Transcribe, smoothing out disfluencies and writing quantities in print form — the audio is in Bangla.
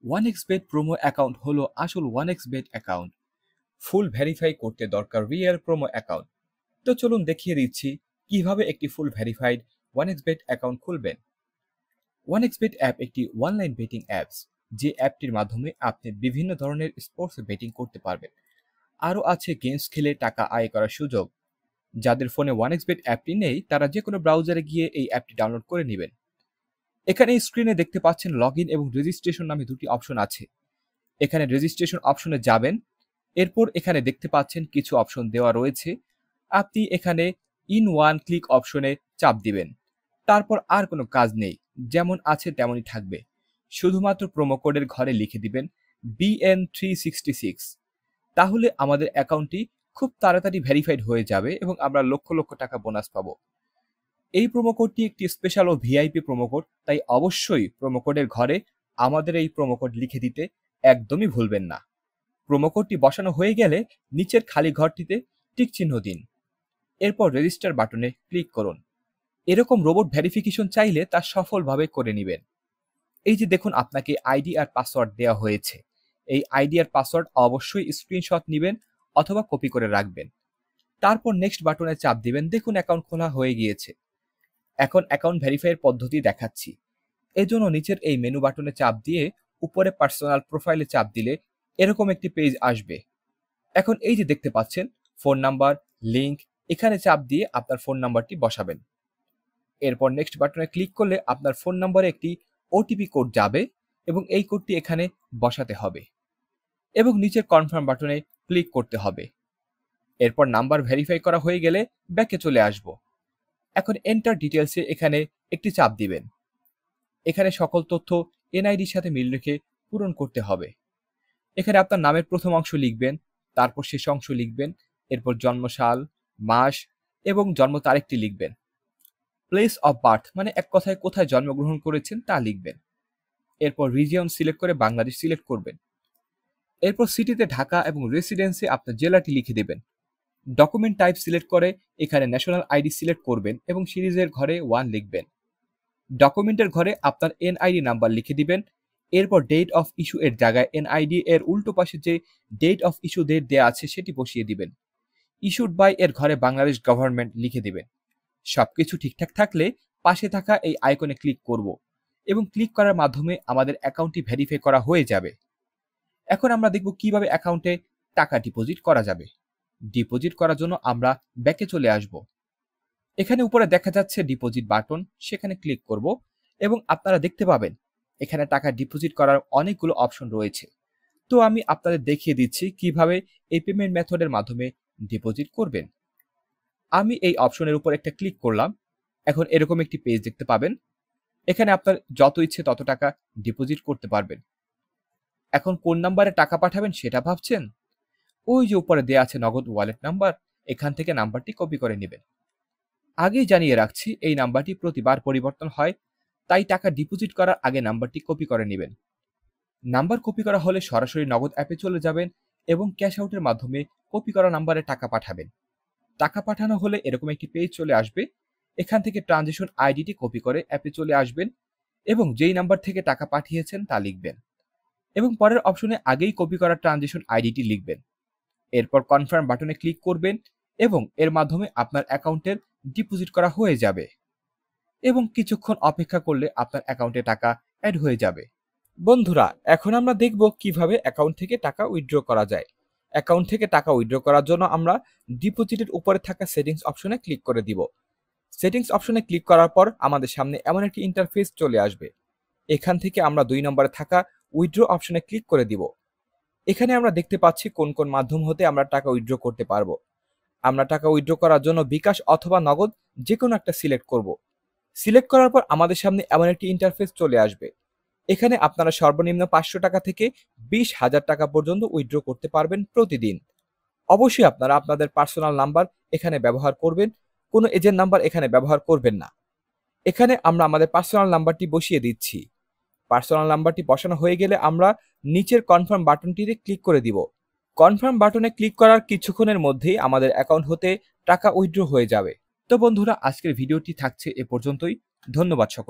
OneXBet প্রোমো অ্যাকাউন্ট হলো আসল OneXBet অ্যাকাউন্ট। ফুল ভেরিফাই করতে দরকার রিয়েল প্রোমো অ্যাকাউন্ট। তো চলুন দেখিয়ে দিচ্ছি কিভাবে একটি ফুল ভেরিফাইড OneXBet অ্যাকাউন্ট খুলবেন। OneXBet অ্যাপ একটি অনলাইন বেটিং অ্যাপস, যে অ্যাপটির মাধ্যমে আপনি বিভিন্ন ধরনের স্পোর্টস বেটিং করতে পারবেন। আরও আছে গেমস খেলে টাকা আয় করার সুযোগ। যাদের ফোনে OneXBet অ্যাপটি নেই তারা যে কোনো ব্রাউজারে গিয়ে এই অ্যাপটি ডাউনলোড করে নেবেন। এখানে স্ক্রিনে দেখতে পাচ্ছেন লগইন এবং রেজিস্ট্রেশন নামে দুটি অপশন আছে। এখানে রেজিস্ট্রেশন অপশনে যাবেন, এরপর এখানে দেখতে পাচ্ছেন কিছু অপশন দেওয়া রয়েছে। আপনি এখানে ইন ওয়ান ক্লিক অপশনে চাপ দিবেন। তারপর আর কোনো কাজ নেই, যেমন আছে তেমনই থাকবে। শুধুমাত্র প্রোমো কোডের ঘরে লিখে দিবেন BN366। তাহলে আমাদের অ্যাকাউন্টটি খুব তাড়াতাড়ি ভেরিফাইড হয়ে যাবে এবং আমরা লক্ষ লক্ষ টাকা বোনাস পাবো। এই প্রোমো কোডটি একটি স্পেশাল ও ভিআইপি প্রোমো কোড, তাই অবশ্যই প্রোমো কোডের ঘরে আমাদের এই প্রোমো কোড লিখে দিতে একদমই ভুলবেন না। প্রোমো কোডটি বসানো হয়ে গেলে নিচের খালি ঘরটিতে টিক চিহ্ন দিন, এরপর রেজিস্টার বাটনে ক্লিক করুন। এরকম রোবট ভেরিফিকেশন চাইলে তা সফলভাবে করে নেবেন। এই যে দেখুন, আপনাকে আইডি আর পাসওয়ার্ড দেওয়া হয়েছে। এই আইডি আর পাসওয়ার্ড অবশ্যই স্ক্রিনশট নেবেন অথবা কপি করে রাখবেন। তারপর নেক্সট বাটনে চাপ দিবেন। দেখুন অ্যাকাউন্ট খোলা হয়ে গিয়েছে। এখন অ্যাকাউন্ট ভেরিফাইয়ের পদ্ধতি দেখাচ্ছি। এজন্য নিচের এই মেনু বাটনে চাপ দিয়ে উপরে পার্সোনাল প্রোফাইলে চাপ দিলে এরকম একটি পেজ আসবে। এখন এই যে দেখতে পাচ্ছেন ফোন নাম্বার, লিংক, এখানে চাপ দিয়ে আপনার ফোন নাম্বারটি বসাবেন। এরপর নেক্সট বাটনে ক্লিক করলে আপনার ফোন নাম্বারে একটি ওটিপি কোড যাবে এবং এই কোডটি এখানে বসাতে হবে এবং নিচের কনফার্ম বাটনে ক্লিক করতে হবে। এরপর নাম্বার ভেরিফাই করা হয়ে গেলে ব্যাকে চলে আসব। এখন এন্টার ডিটেলসে এখানে একটি চাপ দিবেন। এখানে সকল তথ্য এনআইডির সাথে মিল রেখে পূরণ করতে হবে। এখানে আপনার নামের প্রথম অংশ লিখবেন, তারপর শেষ অংশ লিখবেন, এরপর জন্মসাল, মাস এবং জন্ম তারিখটি লিখবেন। প্লেস অফ বার্থ মানে এক কথায় কোথায় জন্মগ্রহণ করেছেন তা লিখবেন। এরপর রিজিয়ন সিলেক্ট করে বাংলাদেশ সিলেক্ট করবেন। এরপর সিটিতে ঢাকা এবং রেসিডেন্সে আপনার জেলাটি লিখে দেবেন। ডকুমেন্ট টাইপ সিলেক্ট করে এখানে ন্যাশনাল আইডি সিলেক্ট করবেন এবং সিরিজের ঘরে 1 লিখবেন। ডকুমেন্টের ঘরে আপনার এনআইডি নাম্বার লিখে দিবেন। এরপর ডেট অফ ইস্যু এর জায়গায় এনআইডি এর উল্টো পাশে যে ডেট অফ ইস্যু ডেট দেওয়া আছে সেটি বসিয়ে দিবেন। ইস্যুড বাই এর ঘরে বাংলাদেশ গভর্নমেন্ট লিখে দিবেন। সবকিছু ঠিকঠাক থাকলে পাশে থাকা এই আইকনে ক্লিক করব এবং ক্লিক করার মাধ্যমে আমাদের অ্যাকাউন্টটি ভেরিফাই করা হয়ে যাবে। এখন আমরা দেখব কিভাবে অ্যাকাউন্টে টাকা ডিপোজিট করা যাবে। ডিপোজিট করার জন্য আমরা ব্যাকে চলে আসব। এখানে উপরে দেখা যাচ্ছে ডিপোজিট বাটন, সেখানে ক্লিক করব এবং আপনারা দেখতে পাবেন এখানে টাকা ডিপোজিট করার অনেকগুলো অপশন রয়েছে। তো আমি আপনাদের দেখিয়ে দিচ্ছি কিভাবে এই পেমেন্ট মেথডের মাধ্যমে ডিপোজিট করবেন। আমি এই অপশনের উপর একটা ক্লিক করলাম। এখন এরকম একটি পেজ দেখতে পাবেন। এখানে আপনার যত ইচ্ছে তত টাকা ডিপোজিট করতে পারবেন। এখন কোন নাম্বারে টাকা পাঠাবেন সেটা ভাবছেন? ওই যে উপরে দেয়া আছে নগদ ওয়ালেট নাম্বার, এখান থেকে নাম্বারটি কপি করে নেবেন। আগেই জানিয়ে রাখছি এই নাম্বারটি প্রতিবার পরিবর্তন হয়, তাই টাকা ডিপোজিট করার আগে নাম্বারটি কপি করে নেবেন। নাম্বার কপি করা হলে সরাসরি নগদ অ্যাপে চলে যাবেন এবং ক্যাশ আউটের মাধ্যমে কপি করা নাম্বারে টাকা পাঠাবেন। টাকা পাঠানো হলে এরকম একটি পেজ চলে আসবে। এখান থেকে ট্রানজেকশন আইডিটি কপি করে অ্যাপে চলে আসবেন এবং যেই নাম্বার থেকে টাকা পাঠিয়েছেন তা লিখবেন এবং পরের অপশনে আগেই কপি করা ট্রানজেকশন আইডিটি লিখবেন। এরপর কনফার্ম বাটনে ক্লিক করবেন এবং এর মাধ্যমে আপনার অ্যাকাউন্টের ডিপোজিট করা হয়ে যাবে এবং কিছুক্ষণ অপেক্ষা করলে আপনার অ্যাকাউন্টে টাকা অ্যাড হয়ে যাবে। বন্ধুরা, এখন আমরা দেখব কিভাবে অ্যাকাউন্ট থেকে টাকা উইথড্র করা যায়। অ্যাকাউন্ট থেকে টাকা উইথড্র করার জন্য আমরা ডিপোজিটের উপরে থাকা সেটিংস অপশনে ক্লিক করে দিব। সেটিংস অপশনে ক্লিক করার পর আমাদের সামনে এমন একটি ইন্টারফেস চলে আসবে। এখান থেকে আমরা 2 নম্বরে থাকা উইথড্র অপশনে ক্লিক করে দিব। এখানে আমরা দেখতে পাচ্ছি কোন কোন মাধ্যম হতে আমরা টাকা উইথড্র করতে পারবো। আমরা টাকা উইথড্র করার জন্য বিকাশ অথবা নগদ যে কোনো একটা সিলেক্ট করব। সিলেক্ট করার পর আমাদের সামনে এমন একটি ইন্টারফেস চলে আসবে। এখানে আপনারা সর্বনিম্ন 500 টাকা থেকে 20,000 টাকা পর্যন্ত উইথড্র করতে পারবেন প্রতিদিন। অবশ্যই আপনারা আপনাদের পার্সোনাল নাম্বার এখানে ব্যবহার করবেন, কোনো এজেন্ট নাম্বার এখানে ব্যবহার করবেন না। এখানে আমরা আমাদের পার্সোনাল নাম্বারটি বসিয়ে দিচ্ছি। পার্সোনাল নাম্বারটি বসানো হয়ে গেলে আমরা নিচের কনফার্ম বাটনটিতে ক্লিক করে দিব। কনফার্ম বাটনে ক্লিক করার কিছুক্ষণের মধ্যেই আমাদের অ্যাকাউন্ট হতে টাকা উইথড্র হয়ে যাবে। তো বন্ধুরা, আজকের ভিডিওটি থাকছে এ পর্যন্তই। ধন্যবাদ সকল।